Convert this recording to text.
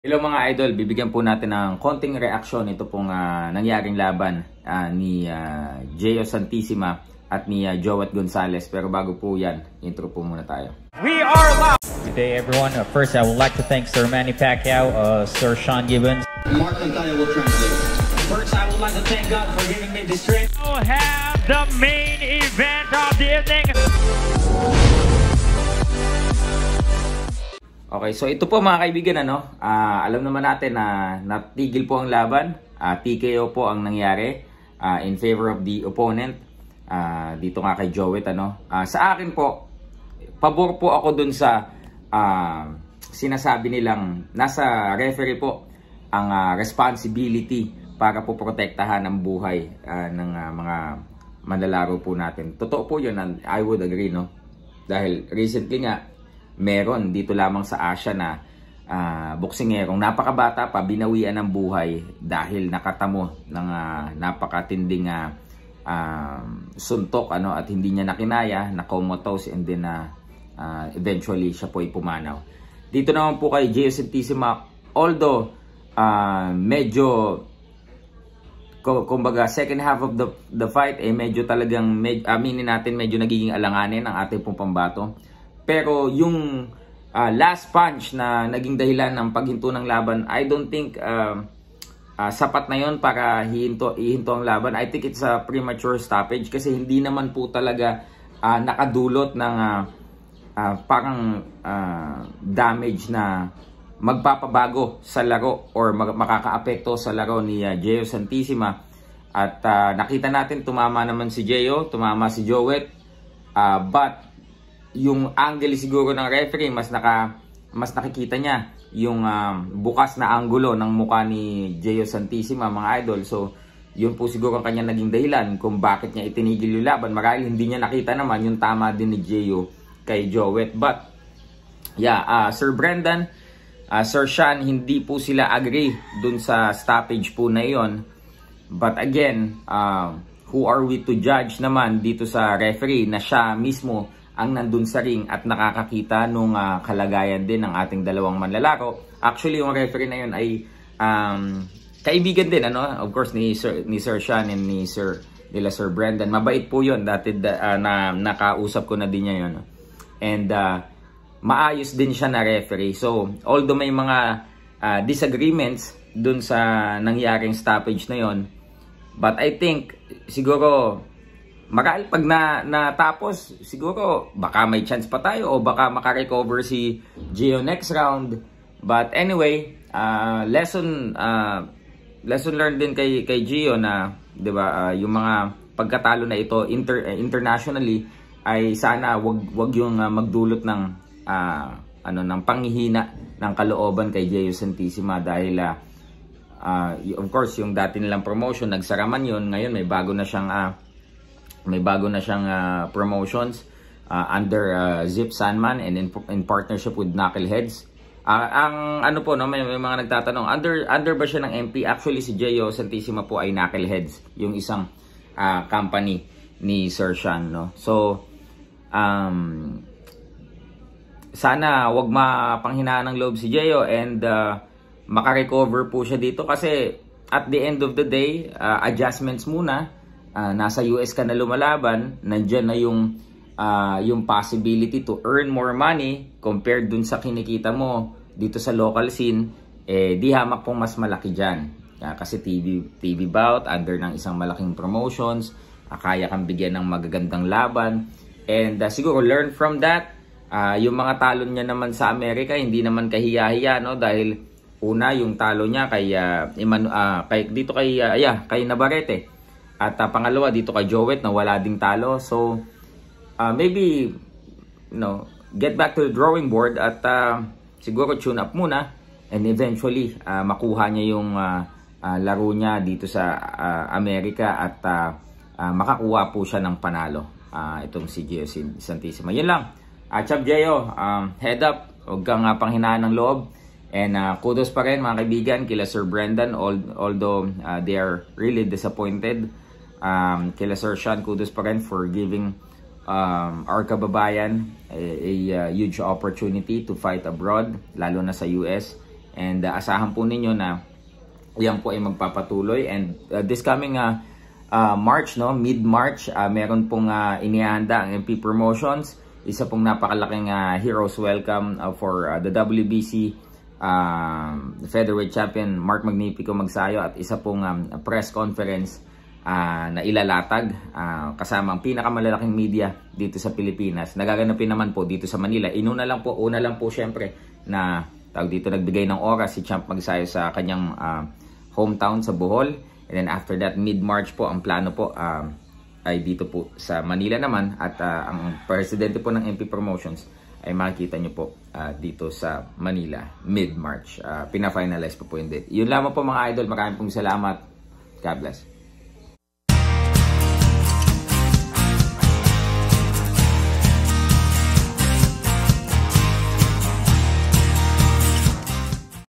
Hello mga idol, bibigyan po natin ng konting reaksyon ito pong nangyaring laban ni Gio Santissima at ni Joet Gonzalez. Pero bago po yan, intro po muna tayo. We are live! Good day everyone. First I would like to thank Sir Manny Pacquiao, Sir Sean Gibbons. Mark Antalya will translate. First I would like to thank God for giving me this strength. We have the main event of the evening. Okay, so ito po mga kaibigan, alam naman natin na natigil po ang laban. TKO po ang nangyari in favor of the opponent. Dito nga kay Joet. Sa akin po, pabor po ako dun sa sinasabi nilang nasa referee po ang responsibility para po protektahan ang buhay ng mga manlalaro po natin. Totoo po yun, and I would agree, dahil recently nga, meron dito lamang sa Asia na boksingerong napakabata pa, binawian ng buhay dahil nakatamo ng napakatinding suntok at hindi niya nakinaya, na-comatose, and then eventually siya po ay pumanaw. Dito naman po kay Gio Santissima, although medyo kumbaga second half of the fight medyo talagang aminin natin medyo nagiging alanganin ang ating pong pambato. Pero yung last punch na naging dahilan ng paghinto ng laban, I don't think sapat na yon para ihinto ang laban. I think it's a premature stoppage kasi hindi naman po talaga nakadulot ng parang damage na magpapabago sa laro or makakaapekto sa laro ni Gio Santissima. At nakita natin tumama naman si Gio, tumama si Joet, but yung angle siguro ng referee mas nakikita niya yung bukas na anggulo ng mukha ni Gio Santissima, mga idol. So yun po siguro ang kanya naging dahilan kung bakit niya itinigil yung laban. Marahil hindi niya nakita naman yung tama din ni Gio kay Joet. But yeah, Sir Brendan, Sir Sean, hindi po sila agree dun sa stoppage po na yon. But again, who are we to judge naman dito sa referee na siya mismo ang nandun sa ring at nakakakita nung kalagayan din ng ating dalawang manlalaro. Actually, yung referee na yun ay kaibigan din, of course, ni Sir Sean and ni Sir Brendan. Mabait po yun, dati na nakausap ko na din niya yun. And maayos din siya na referee. So, although may mga disagreements dun sa nangyaring stoppage na yon, but I think, siguro, marahil pag natapos, siguro baka may chance pa tayo o baka makarecover si Gio next round. But anyway, lesson learned din kay Gio na, 'di ba, yung mga pagkatalo na ito internationally ay sana wag yung magdulot ng ng panghihina ng kalooban kay Gio Santissima dahil of course yung dati nilang promotion nagsara man yun, ngayon may bago na siyang promotions under Zip Sandman and in partnership with Knuckleheads. Ang may mga nagtatanong, under ba siya ng MP? Actually si Gio Santissima po ay Knuckleheads, yung isang company ni Sir Sean, So sana wag mapanghinaan ng loob si Gio and makarecover po siya dito kasi at the end of the day, adjustments muna. Nasa US ka na lumalaban, nandyan na yung possibility to earn more money compared dun sa kinikita mo dito sa local scene, di hamak pong mas malaki dyan. Kasi TV bout, under ng isang malaking promotions, kaya kang bigyan ng magagandang laban. And siguro learn from that. Yung mga talon niya naman sa Amerika, hindi naman kahiya-hiya, dahil una yung talo niya kay Navarrete. At pangalawa dito kay Joet na wala ding talo. So maybe get back to the drawing board at siguro tune up muna and eventually makuha niya yung laro niya dito sa Amerika at makakuha po siya ng panalo itong si Gio Santissima. Yun lang. Chab Gio, head up, huwag kang panghinaan ng loob. And kudos pa rin mga kaibigan kila Sir Brendan, although they are really disappointed. Kila Sir Sean, kudos pa rin for giving our kababayan a huge opportunity to fight abroad, lalo na sa US. And asahan po ninyo na yan po ay magpapatuloy. And this coming March, no, mid-March, meron pong inihanda ang MP Promotions. Isa pong napakalaking heroes welcome for the WBC featherweight champion Mark Magnifico Magsayo, at isa pong press conference na ilalatag kasama ang pinakamalalaking media dito sa Pilipinas. Nagaganapin naman po dito sa Manila. Una lang po syempre na dito nagbigay ng oras si Champ Magsayo sa kanyang hometown sa Bohol. And then after that, mid-March po ang plano po ay dito po sa Manila naman, at ang presidente po ng MP Promotions ay makikita nyo po dito sa Manila mid-March. Pina-finalize po yung date. Yun lamang po mga idol. Maraming pong salamat. God bless.